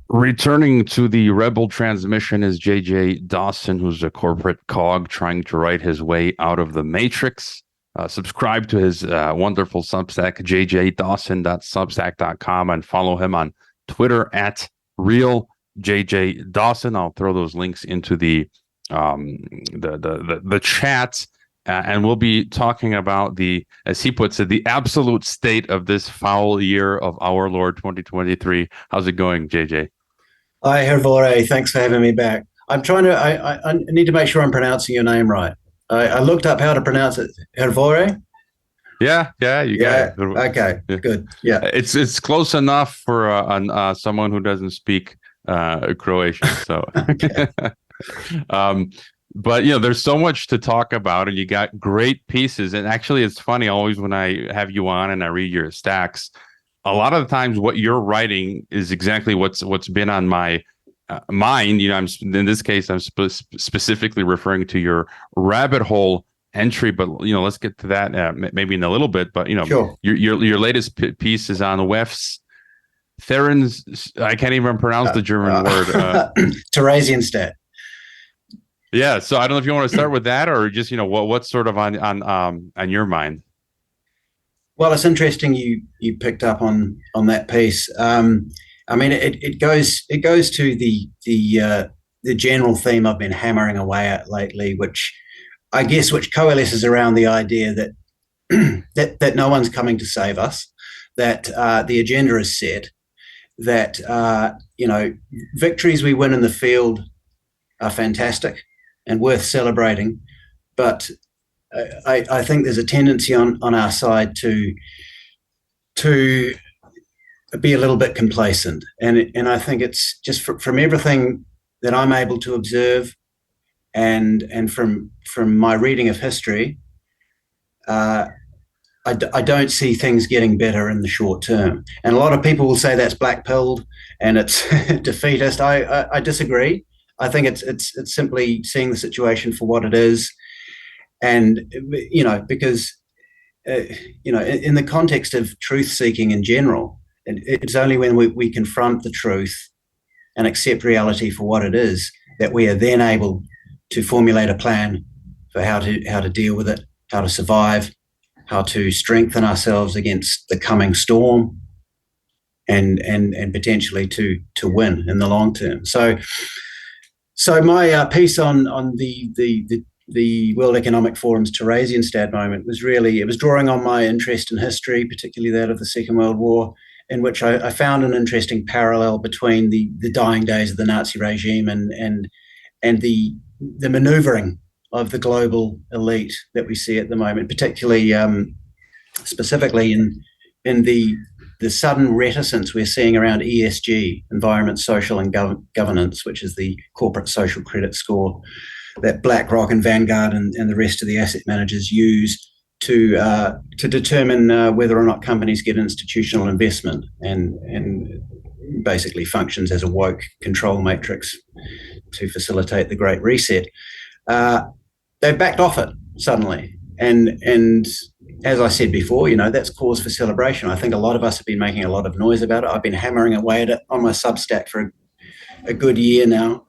Returning to the Rebel transmission is JJ Dawson, who's a corporate cog trying to write his way out of the matrix. Subscribe to his wonderful Substack, jjdawson.substack.com, and follow him on Twitter at RealJJDawson. I'll throw those links into the chat. And we'll be talking about as he puts it, the absolute state of this foul year of our Lord 2023. How's it going, JJ? Hi, Hrvoje. Thanks for having me back. I need to make sure I'm pronouncing your name right. I looked up how to pronounce it. Hrvoje? Yeah, you got it. Okay, yeah. Good. Yeah. It's close enough for someone who doesn't speak Croatian. So, but there's so much to talk about, and you got great pieces. And actually, it's funny always when I have you on and I read your stacks. A lot of the times what you're writing is exactly what's been on my mind. I'm in this case, I'm specifically referring to your rabbit hole entry, but let's get to that maybe in a little bit. But sure. Your latest piece is on WEF's I can't even pronounce the German word. Theresienstadt. Yeah, so I don't know if you want to start with that, or just what's sort of on your mind. Well, it's interesting you picked up on that piece. I mean, it goes to the general theme I've been hammering away at lately, which coalesces around the idea that that no one's coming to save us, that the agenda is set, that victories we win in the field are fantastic and worth celebrating, but I think there's a tendency on our side to be a little bit complacent, and I think it's just from everything that I'm able to observe, and from my reading of history, I don't see things getting better in the short term. And a lot of people will say that's black-pilled and it's defeatist. I disagree. I think it's simply seeing the situation for what it is. And, because, in the context of truth seeking in general, it's only when we confront the truth and accept reality for what it is that we are then able to formulate a plan for how to deal with it, how to survive, how to strengthen ourselves against the coming storm, and potentially to win in the long term. So my piece on the World Economic Forum's Theresienstadt moment was drawing on my interest in history, particularly that of the Second World War, in which I found an interesting parallel between the dying days of the Nazi regime and the manoeuvring of the global elite that we see at the moment, particularly specifically in the sudden reticence we're seeing around ESG, environment, social, and governance, which is the corporate social credit score that BlackRock and Vanguard and the rest of the asset managers use to determine whether or not companies get institutional investment, and basically functions as a woke control matrix to facilitate the Great Reset. They've backed off it suddenly, and as I said before, that's cause for celebration. I think a lot of us have been making a lot of noise about it. I've been hammering away at it on my Substack for a good year now.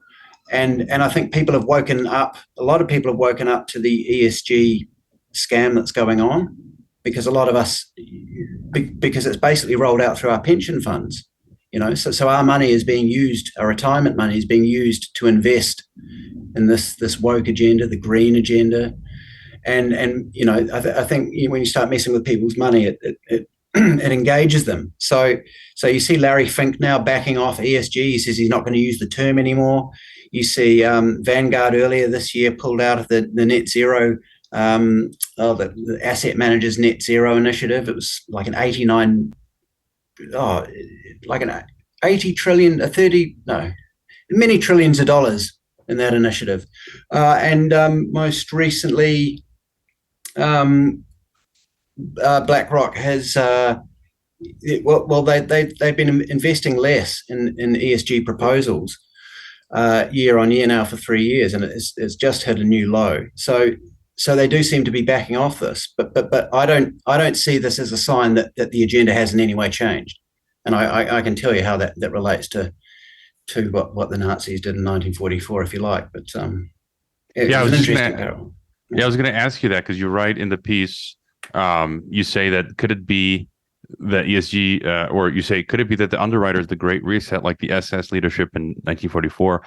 And I think people have woken up. A lot of people have woken up to the ESG scam that's going on, because a lot of us, because it's basically rolled out through our pension funds. So our money is being used, our retirement money is being used to invest in this woke agenda, the green agenda, and I think when you start messing with people's money, it engages them. So you see Larry Fink now backing off ESG. He says he's not going to use the term anymore. You see Vanguard earlier this year pulled out of the net zero, the asset managers net zero initiative. It was like an 80 trillion, many trillions of dollars in that initiative. And most recently, BlackRock has they've been investing less in ESG proposals year on year now for 3 years, and it's just hit a new low. So they do seem to be backing off this, but I don't see this as a sign that the agenda has in any way changed, and I can tell you how that relates to to what the Nazis did in 1944, if you like. But it Yeah, I was was an just interesting gonna. parallel. Yeah, Yeah. I was going to ask you that because you write in the piece, you say that could it be that ESG, or you say could it be that the underwriters, the Great Reset, like the SS leadership in 1944,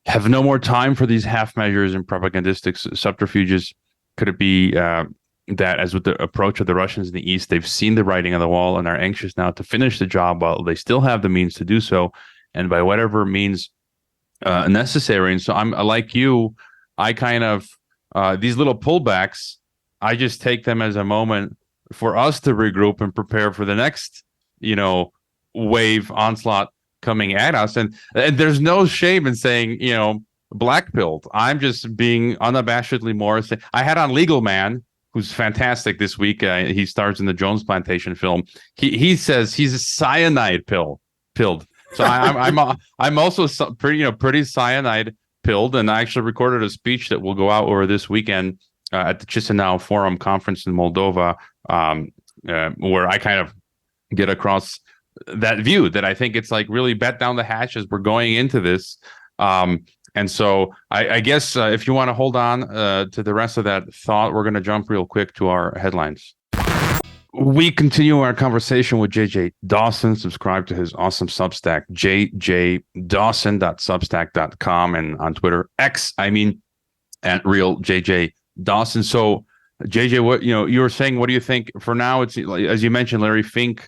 have no more time for these half measures and propagandistic subterfuges? Could it be that, as with the approach of the Russians in the East, they've seen the writing on the wall and are anxious now to finish the job while they still have the means to do so, and by whatever means necessary? And so I'm like you, I kind of these little pullbacks, I just take them as a moment for us to regroup and prepare for the next, you know, wave onslaught coming at us. And there's no shame in saying, black pilled. I'm just being unabashedly Morris. I had on Legal Man, who's fantastic this week. He stars in the Jones Plantation film. He says he's a cyanide pilled. So I'm also pretty cyanide pilled, and I actually recorded a speech that will go out over this weekend at the Chisinau Forum conference in Moldova, where I kind of get across that view that I think it's like really bet down the hatch as we're going into this. And so I guess if you want to hold on to the rest of that thought, we're going to jump real quick to our headlines. We continue our conversation with JJ Dawson. Subscribe to his awesome Substack, jjdawson.substack.com, and on Twitter, X, at real JJ Dawson. So, JJ, what you were saying, what do you think? For now, it's as you mentioned, Larry Fink,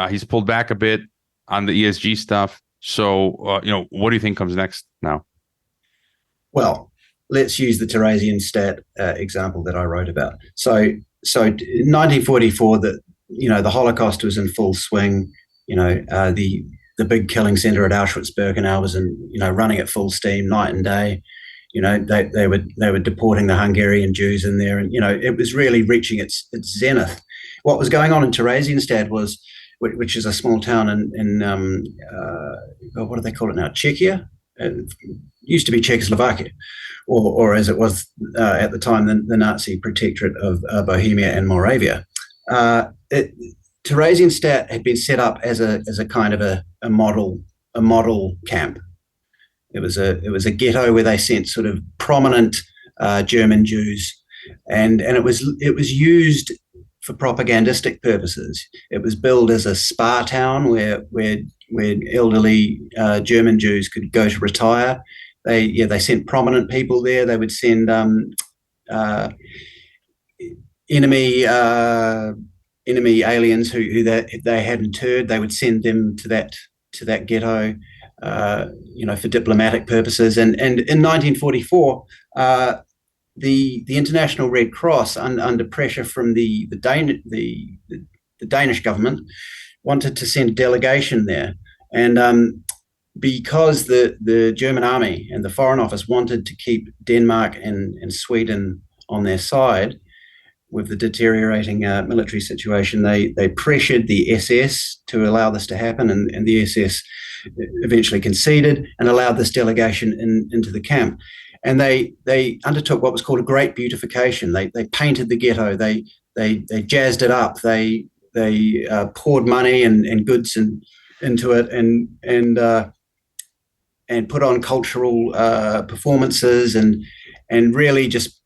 he's pulled back a bit on the ESG stuff. So, what do you think comes next now? Well, let's use the Theresienstadt example that I wrote about. So 1944, the Holocaust was in full swing. The big killing center at Auschwitz-Birkenau was running at full steam night and day. They were deporting the Hungarian Jews in there, and it was really reaching its zenith. What was going on in Theresienstadt which is a small town in what do they call it now? Czechia. It used to be Czechoslovakia, or as it was at the time, the Nazi protectorate of Bohemia and Moravia. Theresienstadt had been set up as a kind of a model camp. It was a ghetto where they sent sort of prominent German Jews, and it was used for propagandistic purposes. It was billed as a spa town where elderly German Jews could go to retire. They sent prominent people there. They would send enemy aliens who they had interred. They would send them to that ghetto, for diplomatic purposes. And in 1944, the International Red Cross, under pressure from the Danish government, wanted to send a delegation there. And because the German army and the Foreign Office wanted to keep Denmark and Sweden on their side with the deteriorating military situation, they pressured the SS to allow this to happen, and the SS eventually conceded and allowed this delegation into the camp. And they undertook what was called a great beautification. They painted the ghetto. They jazzed it up. They poured money and goods into it, and put on cultural performances and really just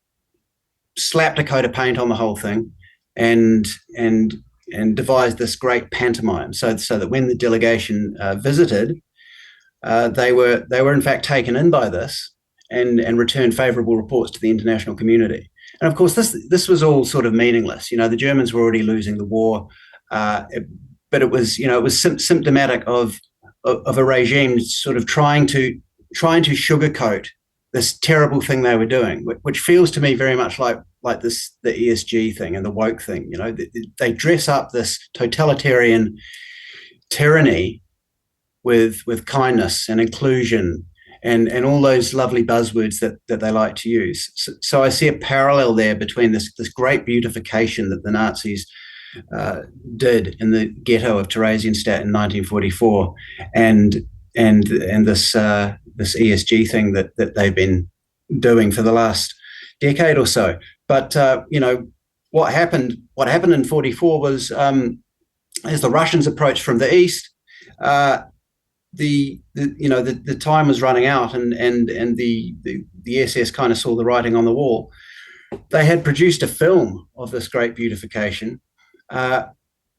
slapped a coat of paint on the whole thing, and devised this great pantomime so that when the delegation visited, they were in fact taken in by this and returned favorable reports to the international community. And of course, this was all sort of meaningless. The Germans were already losing the war, but it was symptomatic of a regime sort of trying to sugarcoat this terrible thing they were doing, which feels to me very much like the ESG thing and the woke thing. They dress up this totalitarian tyranny with kindness and inclusion and all those lovely buzzwords that they like to use. So I see a parallel there between this great beautification that the Nazis did in the ghetto of Theresienstadt in 1944, and this ESG thing that they've been doing for the last decade or so. But what happened in 44 was, as the Russians approached from the east, the time was running out, and the SS kind of saw the writing on the wall. They had produced a film of this great beautification,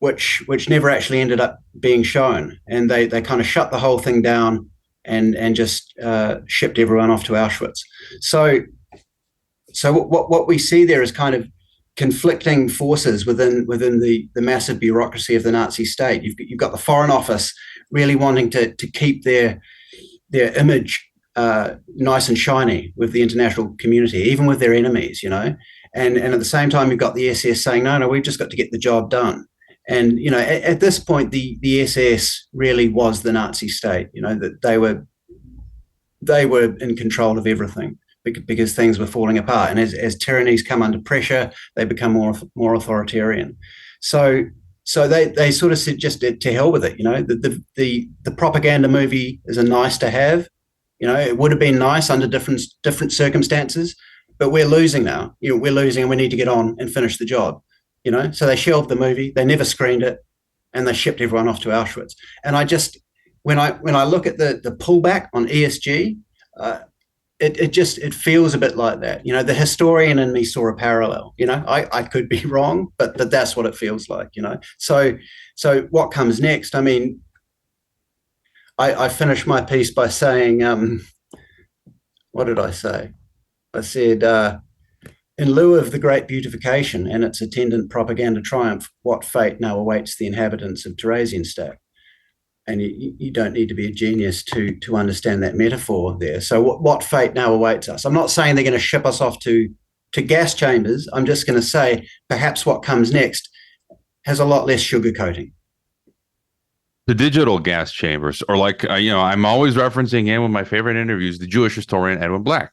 which never actually ended up being shown, and they kind of shut the whole thing down and just shipped everyone off to Auschwitz. So what we see there is kind of conflicting forces within the massive bureaucracy of the Nazi state. You've got the Foreign Office really wanting to keep their image nice and shiny with the international community, even with their enemies, and at the same time you've got the SS saying, no, we've just got to get the job done. And at this point, the SS really was the Nazi state. That they were in control of everything because things were falling apart. And as tyrannies come under pressure, they become more authoritarian. So they sort of said, just to hell with it. The propaganda movie is a nice to have. It would have been nice under different circumstances, but we're losing now. We're losing, and we need to get on and finish the job. So they shelved the movie. They never screened it, and they shipped everyone off to Auschwitz. And I just, when I look at the pullback on ESG, it feels a bit like that. The historian in me saw a parallel. I could be wrong, but that's what it feels like. So what comes next? I mean, I finished my piece by saying, what did I say? I said, in lieu of the great beautification and its attendant propaganda triumph, what fate now awaits the inhabitants of Theresienstadt? And you don't need to be a genius to understand that metaphor there. So what fate now awaits us? I'm not saying they're going to ship us off to gas chambers. I'm just going to say perhaps what comes next has a lot less sugarcoating. The digital gas chambers, or I'm always referencing him in my favorite interviews, the Jewish historian Edwin Black,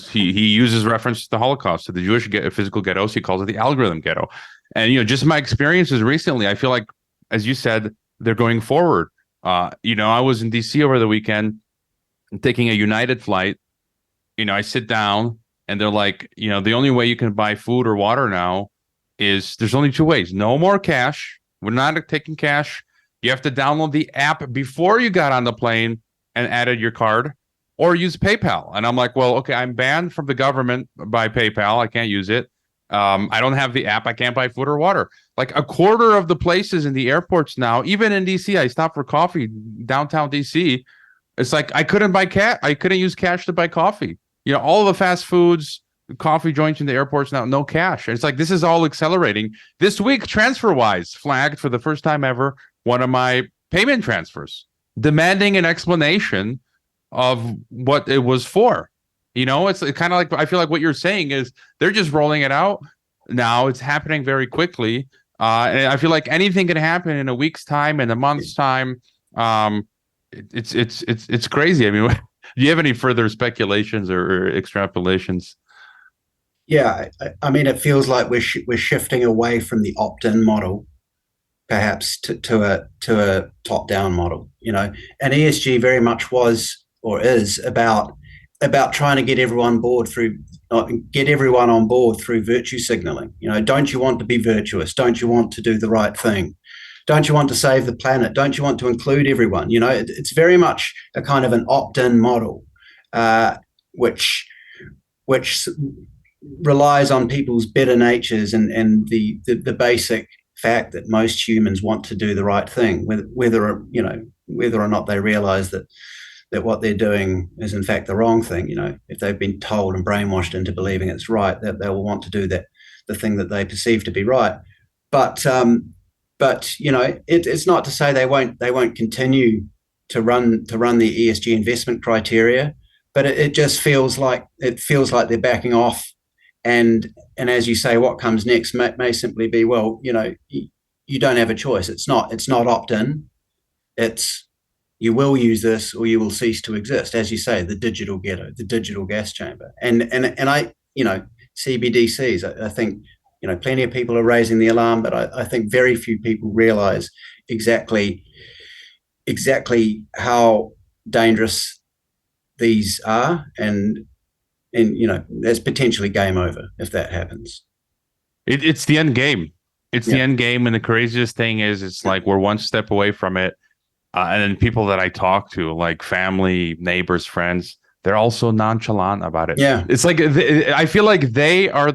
he uses reference to the Holocaust, to the Jewish physical ghettos. He calls it the algorithm ghetto. And, just my experiences recently, I feel like, as you said, they're going forward. I was in DC over the weekend taking a United flight. I sit down and they're like, the only way you can buy food or water now is there's only two ways. No more cash. We're not taking cash. You have to download the app before you got on the plane and added your card, or use PayPal. And I'm like, well, okay, I'm banned from the government by PayPal. I can't use it. I don't have the app. I can't buy food or water. Like a quarter of the places in the airports now, even in DC, I stopped for coffee downtown DC. It's like I couldn't buy cash. I couldn't use cash to buy coffee. All the fast foods, coffee joints in the airports now, no cash. And it's like, this is all accelerating. This week, TransferWise flagged for the first time ever one of my payment transfers, demanding an explanation of what it was for. It's kind of like, I feel like what you're saying is they're just rolling it out now. It's happening very quickly. And I feel like anything can happen in a week's time, in a month's time. It's crazy. I mean, do you have any further speculations or extrapolations? Yeah, I mean, it feels like we're shifting away from the opt-in model, perhaps to a top-down model. And ESG very much was or is about trying to get everyone on board through virtue signaling. Don't you want to be virtuous? Don't you want to do the right thing? Don't you want to save the planet? Don't you want to include everyone? It's very much a kind of an opt-in model, which relies on people's better natures and the basic fact that most humans want to do the right thing, whether or not they realize that what they're doing is in fact the wrong thing. If they've been told and brainwashed into believing it's right, that they will want to do the thing that they perceive to be right. But it's not to say they won't continue to run the ESG investment criteria, but it just feels like they're backing off. And as you say, what comes next may simply be, well, you don't have a choice. It's not opt-in. It's, you will use this or you will cease to exist. As you say, the digital ghetto, the digital gas chamber. And I, CBDCs, I think, plenty of people are raising the alarm, but I think very few people realize exactly how dangerous these are. And there's potentially game over if that happens. It's the end game. It's the end game. And the craziest thing is, it's like we're one step away from it. And then people that I talk to, like family, neighbors, friends, they're also nonchalant about it. Yeah, It's like I feel like they are,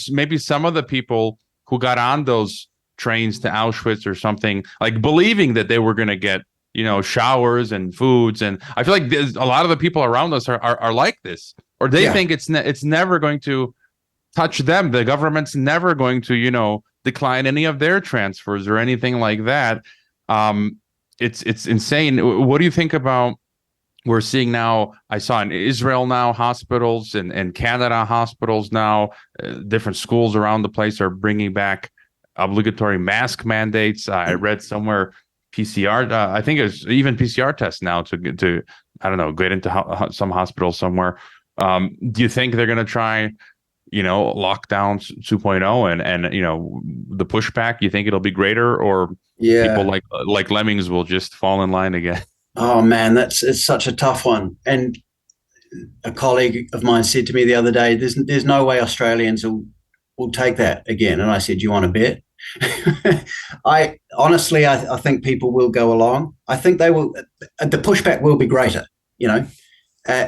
maybe some of the people who got on those trains to Auschwitz or something, like believing that they were going to get, showers and foods. And I feel like there's a lot of the people around us are like this, or they yeah. think it's never going to touch them. The government's never going to, decline any of their transfers or anything like that. Um, it's insane. What do you think about we're seeing now? I saw in Israel now hospitals and Canada hospitals now, different schools around the place are bringing back obligatory mask mandates. I read somewhere PCR. I think it's even PCR tests now to I don't know, get into some hospitals somewhere. Do you think they're going to try, lockdown 2.0 and the pushback? You think it'll be greater, or people Yeah. like lemmings will just fall in line again? Oh man, it's such a tough one. And a colleague of mine said to me the other day, "There's no way Australians will take that again." And I said, "You want to bet?" I honestly, I think people will go along. I think they will. The pushback will be greater. You know, uh,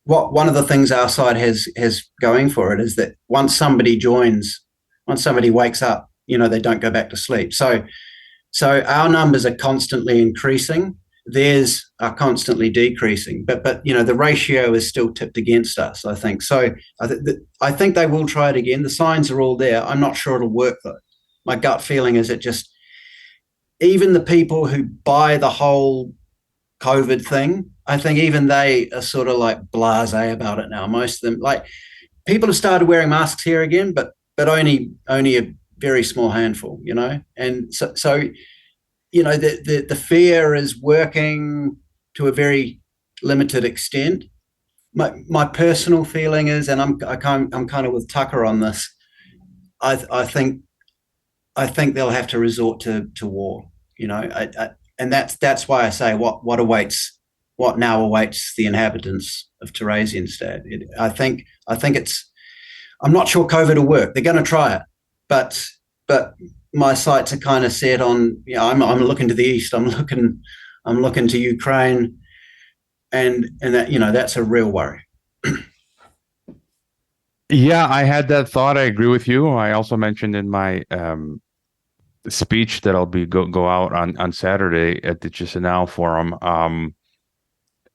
what one of the things our side has going for it is that once somebody joins, once somebody wakes up, they don't go back to sleep. So our numbers are constantly increasing. Theirs are constantly decreasing, but the ratio is still tipped against us, I think. So I think they will try it again. The signs are all there. I'm not sure it'll work though. My gut feeling is it just, even the people who buy the whole COVID thing, I think even they are sort of like blasé about it now. Most of them, like, people have started wearing masks here again, but only a very small handful, and so the fear is working to a very limited extent. My personal feeling is, and I'm kind of with Tucker on this. I think they'll have to resort to war. And that's why I say what now awaits the inhabitants of Theresienstadt. I think it's. I'm not sure COVID will work. They're going to try it, but my sights are kind of set on. I'm looking to the east. I'm looking to Ukraine, and that that's a real worry. Yeah, I had that thought. I agree with you. I also mentioned in my speech that I'll be go out on Saturday at the Chisinau Forum.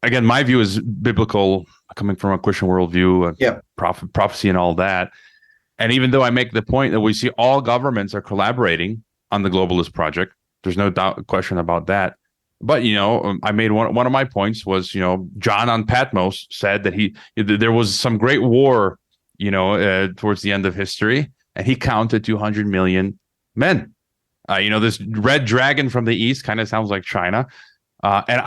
Again, my view is biblical, coming from a Christian worldview, Yep. prophecy, and all that. And even though I make the point that we see all governments are collaborating on the globalist project, there's no question about that. But I made one of my points was, John on Patmos said that there was some great war, towards the end of history, and he counted 200 million men. This red dragon from the east kind of sounds like China. And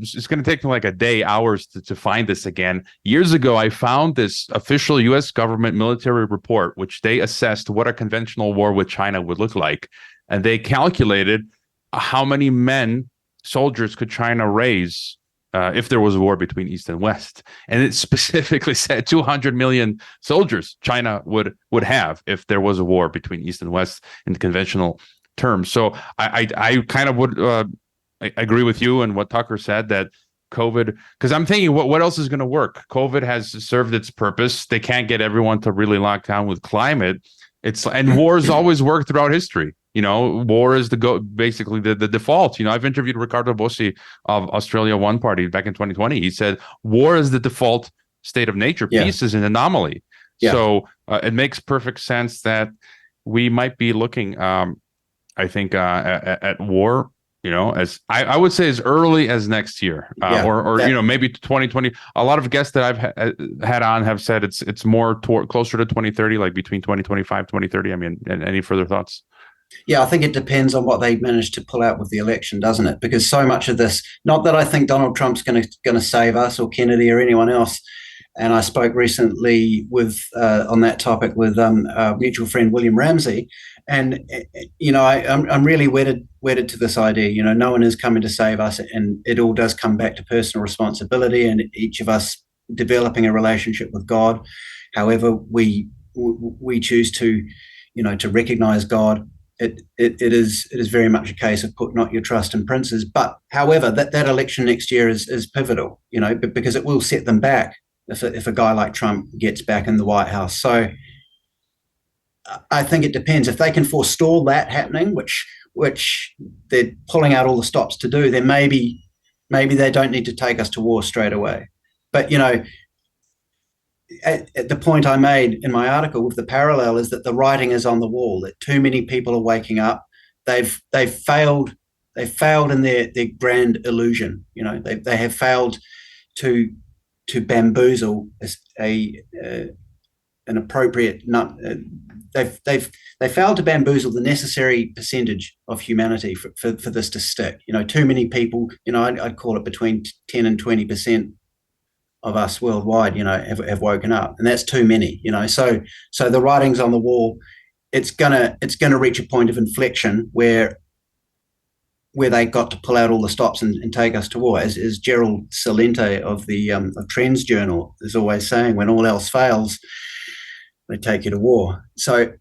it's going to take me like a day, hours to find this again. Years ago, I found this official U.S. government military report, which they assessed what a conventional war with China would look like. And they calculated how many soldiers could China raise if there was a war between East and West. And it specifically said 200 million soldiers China would have if there was a war between East and West in conventional terms. So I kind of would I agree with you and what Tucker said, that COVID, because I'm thinking what else is going to work? COVID has served its purpose. They can't get everyone to really lock down with climate. And wars always work throughout history. War is basically the default. I've interviewed Ricardo Bossi of Australia One Party back in 2020. He said war is the default state of nature. Yeah. Peace is an anomaly. Yeah. So it makes perfect sense that we might be looking, I think, at war. As I would say, as early as next year, or maybe 2020. A lot of guests that I've had on have said it's more closer to 2030, like between 2025, 2030. I mean, and any further thoughts? Yeah, I think it depends on what they manage to pull out with the election, doesn't it? Because so much of this, not that I think Donald Trump's going to save us or Kennedy or anyone else. And I spoke recently on that topic with our mutual friend William Ramsey, and I'm really wedded to this idea. No one is coming to save us, and it all does come back to personal responsibility and each of us developing a relationship with God. However, we choose to recognize God it is very much a case of put not your trust in princes. But however, that election next year is pivotal, because it will set them back if a guy like Trump gets back in the White House. So I think it depends. If they can forestall that happening, which they're pulling out all the stops to do, then maybe they don't need to take us to war straight away. But at the point I made in my article with the parallel is that the writing is on the wall, that too many people are waking up. They've failed in their grand illusion. They have failed to bamboozle an appropriate they've failed to bamboozle the necessary percentage of humanity for this to stick. Too many people, I'd call it between 10 and 20% of us worldwide, have woken up, and that's too many. So the writing's on the wall. It's gonna reach a point of inflection where they got to pull out all the stops and take us to war, as Gerald Celente of the of Trends Journal is always saying. When all else fails, they take you to war. So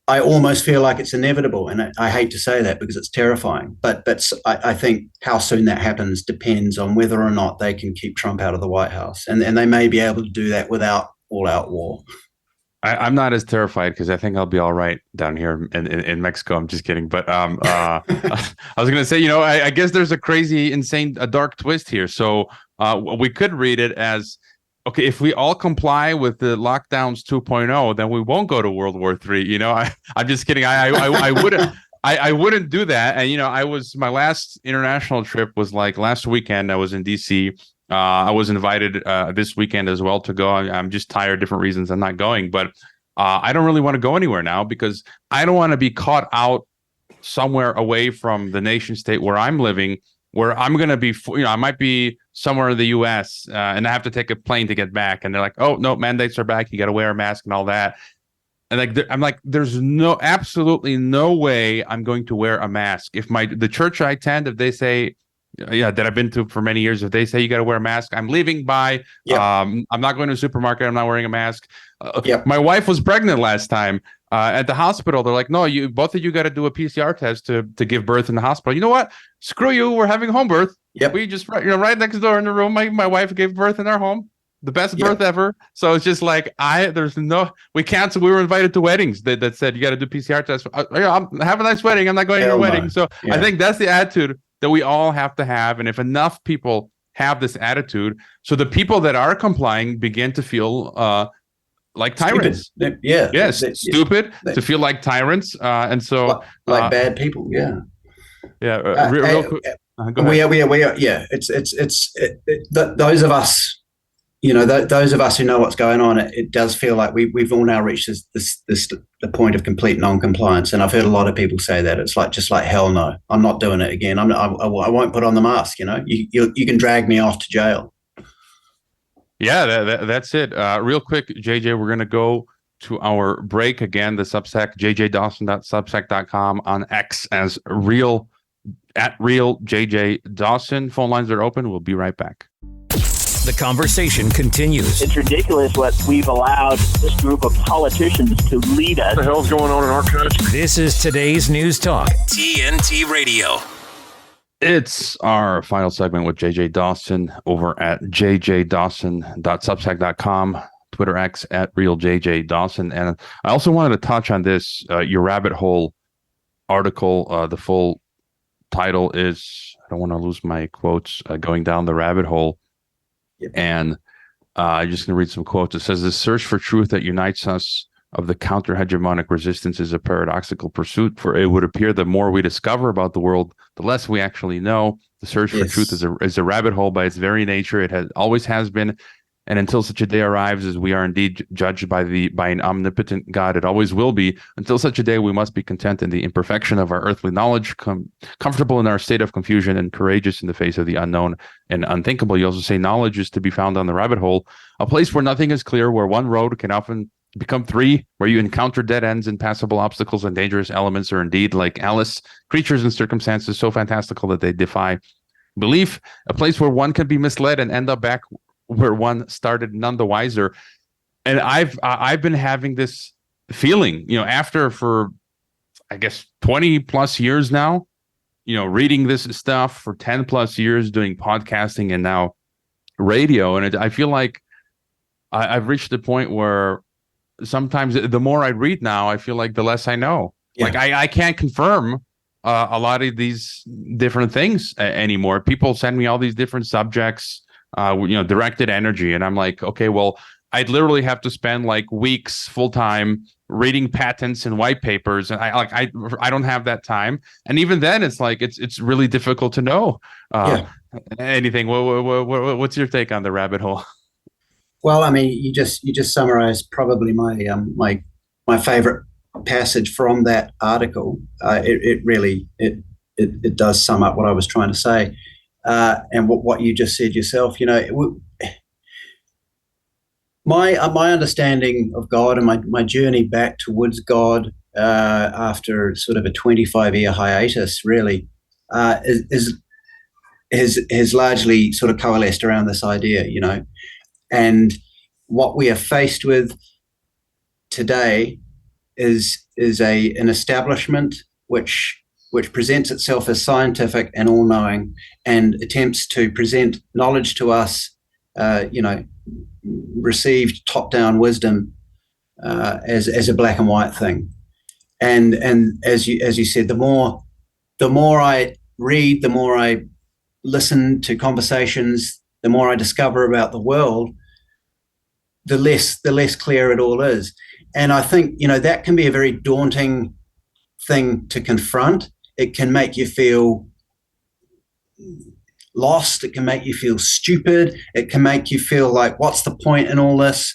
I almost feel like it's inevitable, and I hate to say that because it's terrifying. But I think how soon that happens depends on whether or not they can keep Trump out of the White House, and they may be able to do that without all-out war. I'm not as terrified because I think I'll be all right down here in Mexico. I'm just kidding. But I was going to say, I guess there's a crazy, insane, a dark twist here. So we could read it as, okay, if we all comply with the lockdowns 2.0, then we won't go to World War III. I'm just kidding. I wouldn't. I wouldn't do that. And my last international trip was like last weekend. I was in DC. I was invited this weekend as well to go. I'm just tired, different reasons. I'm not going, but I don't really want to go anywhere now because I don't want to be caught out somewhere away from the nation state where I'm living, where I'm going to be, I might be somewhere in the US and I have to take a plane to get back. And they're like, oh, no, mandates are back. You got to wear a mask and all that. And I'm like, there's absolutely no way I'm going to wear a mask. If the church I attend, if they say, that I've been to for many years, if they say you got to wear a mask, I'm leaving by. Yep. I'm not going to a supermarket. I'm not wearing a mask. Yep. My wife was pregnant last time at the hospital. They're like, no, both of you got to do a PCR test to give birth in the hospital. You know what? Screw you. We're having home birth. Yep. We just, right next door in the room. My wife gave birth in our home. The best birth ever. So it's just like, we canceled. We were invited to weddings that said you got to do PCR tests. Have a nice wedding. I'm not going to your wedding. So I think that's the attitude that we all have to have. And if enough people have this attitude, so the people that are complying begin to feel like tyrants. Stupid. Yeah. Yes. Stupid to feel like tyrants. And so like bad people. Yeah. Yeah. Real quick. Go ahead. We are. Yeah. It's those of us, those of us who know what's going on, it does feel like we've all now reached the point of complete non-compliance. And I've heard a lot of people say that. It's just like, hell no, I'm not doing it again. I won't put on the mask. You can drag me off to jail. Yeah, that's it. Real quick, JJ, we're going to go to our break again. The Substack, jjdawson.substack.com, on X as real JJ Dawson. Phone lines are open. We'll be right back. The conversation continues. It's ridiculous what we've allowed this group of politicians to lead us. What the hell's going on in our country? This is today's News Talk, TNT Radio. It's our final segment with JJ Dawson over at jjdawson.substack.com, Twitter X at RealJJDawson. And I also wanted to touch on this, your rabbit hole article. The full title is, I don't want to lose my quotes, Going Down the Rabbit Hole. Yep. And I'm just going to read some quotes. It says, the search for truth that unites us of the counter-hegemonic resistance is a paradoxical pursuit, for it would appear the more we discover about the world, the less we actually know. The search for truth is a rabbit hole by its very nature. It always has been. And until such a day arrives as we are indeed judged by an omnipotent God, it always will be. Until such a day, we must be content in the imperfection of our earthly knowledge, comfortable in our state of confusion, and courageous in the face of the unknown and unthinkable. You also say knowledge is to be found on the rabbit hole, a place where nothing is clear, where one road can often become three, where you encounter dead ends, impassable obstacles, and dangerous elements, or indeed, like Alice, creatures and circumstances so fantastical that they defy belief, a place where one can be misled and end up back where one started, none the wiser. And I've been having this feeling, after for I guess 20 plus years now, reading this stuff for 10 plus years, doing podcasting and now radio. And I feel like I've reached the point where sometimes the more I read now, I feel like the less I know. Yeah. Like I can't confirm a lot of these different things anymore. People send me all these different subjects, directed energy. And I'm like, okay, well, I'd literally have to spend like weeks full time reading patents and white papers. And I don't have that time. And even then it's like, it's really difficult to know anything. What's your take on the rabbit hole? Well, I mean, you just summarized probably my favorite passage from that article. It really does sum up what I was trying to say, and what you just said yourself. My understanding of God and my journey back towards God after sort of a 25-year hiatus really has largely sort of coalesced around this idea, and what we are faced with today is an establishment which presents itself as scientific and all-knowing and attempts to present knowledge to us, received top-down wisdom as a black and white thing. And as you said, the more I read, the more I listen to conversations, the more I discover about the world, the less clear it all is. And I think, that can be a very daunting thing to confront. It can make you feel lost. It can make you feel stupid. It can make you feel like, what's the point in all this?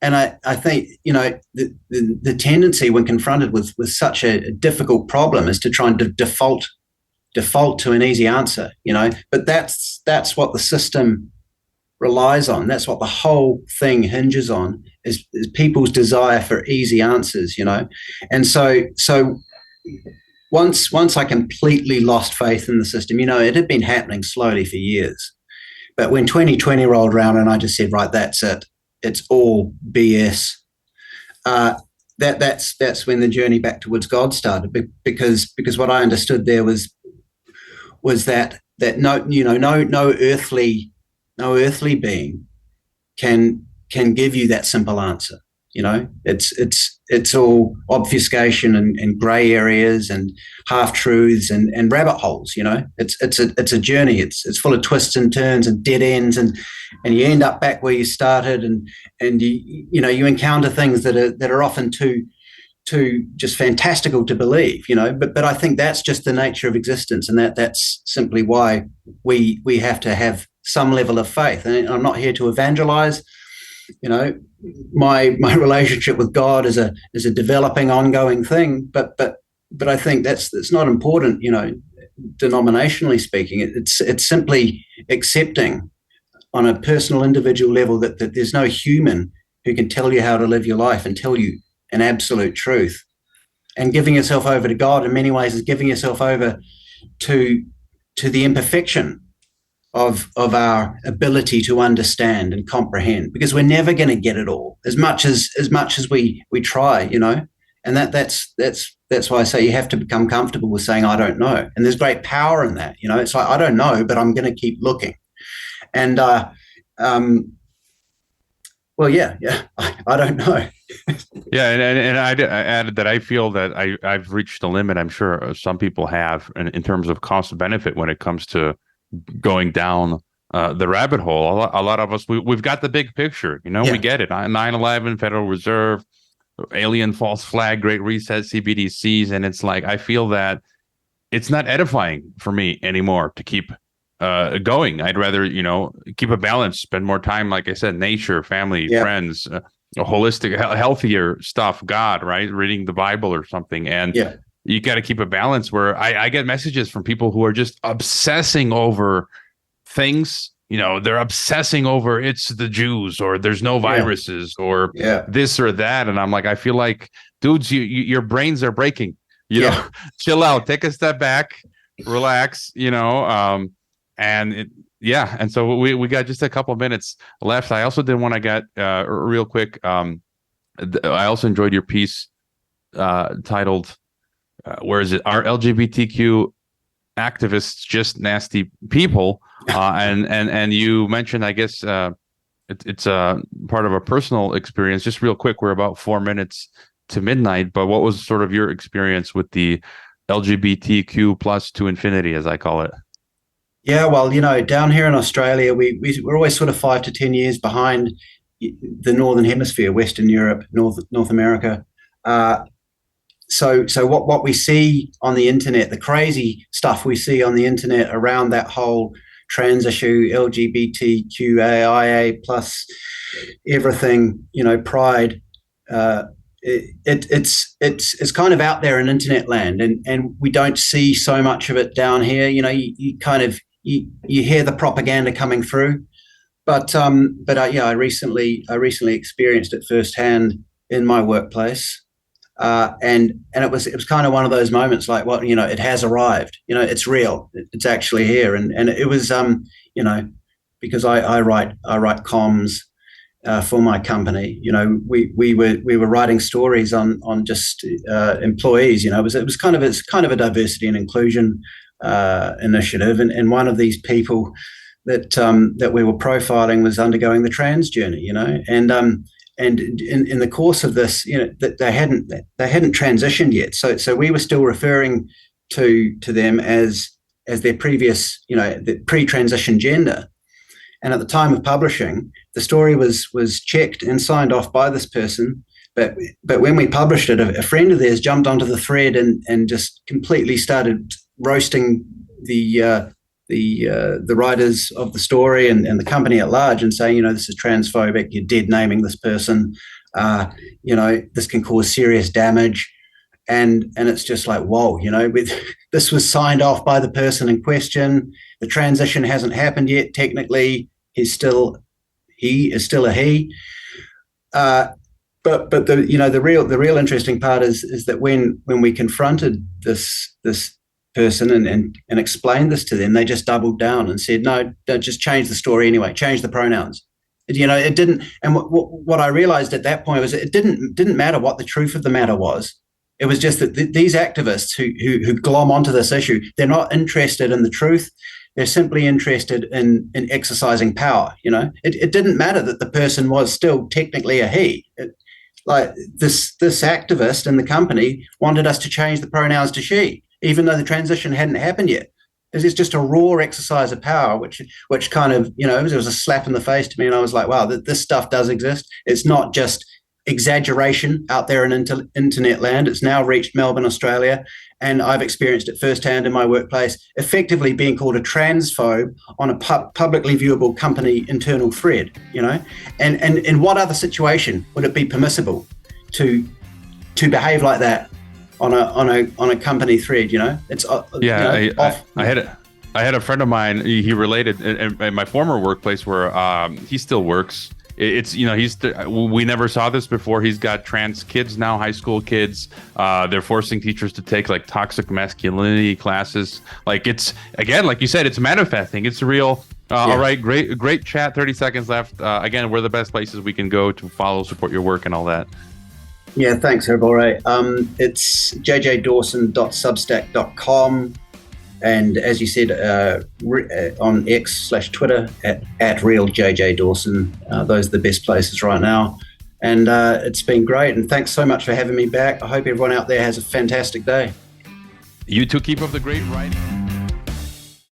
And I think, the tendency when confronted with such a difficult problem is to try and default to an easy answer, but that's what the system relies on. That's what the whole thing hinges on is people's desire for easy answers, And so once I completely lost faith in the system, it had been happening slowly for years. But when 2020 rolled around and I just said, right, that's it. It's all BS. That's when the journey back towards God started, because what I understood there was that no earthly being can give you that simple answer. It's all obfuscation and gray areas and half truths and rabbit holes. It's a journey. It's full of twists and turns and dead ends, and you end up back where you started, and you encounter things that are often too just fantastical to believe. But I think that's just the nature of existence, and that's simply why we have to have some level of faith. And I'm not here to evangelize. My relationship with God is a developing, ongoing thing. But I think that's not important. Denominationally speaking, it's simply accepting on a personal, individual level that there's no human who can tell you how to live your life and tell you an absolute truth. And giving yourself over to God in many ways is giving yourself over to the imperfection of our ability to understand and comprehend, because we're never going to get it all as much as we try, and that's why I say you have to become comfortable with saying I don't know, and there's great power in that. It's like, I don't know, but I'm going to keep looking. And I don't know. Yeah, and I added that I feel that I've reached the limit. I'm sure some people have in terms of cost benefit when it comes to going down the rabbit hole. A lot of us, we've got the big picture, we get it. 9/11, Federal Reserve, alien false flag, Great Reset, CBDCs. And it's like, I feel that it's not edifying for me anymore to keep going. I'd rather, keep a balance, spend more time, like I said, nature, family, friends, holistic, healthier stuff, God, right? Reading the Bible or something. And you got to keep a balance where I get messages from people who are just obsessing over things. They're obsessing over it's the Jews, or there's no viruses, or this or that. And I'm like, I feel like, dudes, your brains are breaking. Chill out, take a step back, relax. And so we got just a couple of minutes left. I also did want to get real quick. I also enjoyed your piece titled where is it? Are LGBTQ activists just nasty people? And you mentioned, I guess, it's part of a personal experience. Just real quick, we're about 4 minutes to midnight, but what was sort of your experience with the LGBTQ plus to infinity, as I call it? Yeah, well, down here in Australia, we're always sort of 5 to 10 years behind the Northern Hemisphere, Western Europe, North America. So what we see on the internet, the crazy stuff we see on the internet around that whole trans issue, LGBTQIA plus everything, pride, it's kind of out there in internet land, and we don't see so much of it down here. You kind of you hear the propaganda coming through, but I recently experienced it firsthand in my workplace. And it was kind of one of those moments like, well, it has arrived, it's real, it's actually here. And it was, because I write comms for my company, we were writing stories on just employees, it was kind of a diversity and inclusion initiative. And one of these people that we were profiling was undergoing the trans journey, and in the course of this, that they hadn't transitioned yet. So we were still referring to them as their previous, the pre-transition gender. And at the time of publishing, the story was checked and signed off by this person. But when we published it, a friend of theirs jumped onto the thread and just completely started roasting the writers of the story and the company at large, and saying, this is transphobic, you're dead naming this person, this can cause serious damage. And it's just like, whoa, this was signed off by the person in question. The transition hasn't happened yet. Technically, he is still a he. But the real interesting part is that when we confronted this person and explained this to them, they just doubled down and said, no, just change the story anyway, change the pronouns. It didn't. And what I realized at that point was it didn't matter what the truth of the matter was. It was just that these activists who glom onto this issue, they're not interested in the truth. They're simply interested in exercising power. It didn't matter that the person was still technically a he. Like this activist in the company wanted us to change the pronouns to she, even though the transition hadn't happened yet. It's just a raw exercise of power, which kind of, it was a slap in the face to me. And I was like, wow, this stuff does exist. It's not just exaggeration out there in internet land. It's now reached Melbourne, Australia. And I've experienced it firsthand in my workplace, effectively being called a transphobe on a publicly viewable company internal thread, And in what other situation would it be permissible to behave like that on a company thread? It's I had a friend of mine. He related in my former workplace where he still works. It's we never saw this before. He's got trans kids now, high school kids. They're forcing teachers to take like toxic masculinity classes. Like it's, again, like you said, it's manifesting. It's real. All right, great chat. 30 seconds left. Again, where are the best places we can go to follow, support your work, and all that? Yeah, thanks, Hrvoje. It's jjdawson.substack.com. And as you said, on X/Twitter at RealJJDawson. Those are the best places right now. And it's been great. And thanks so much for having me back. I hope everyone out there has a fantastic day. You too. Keep up the great writing.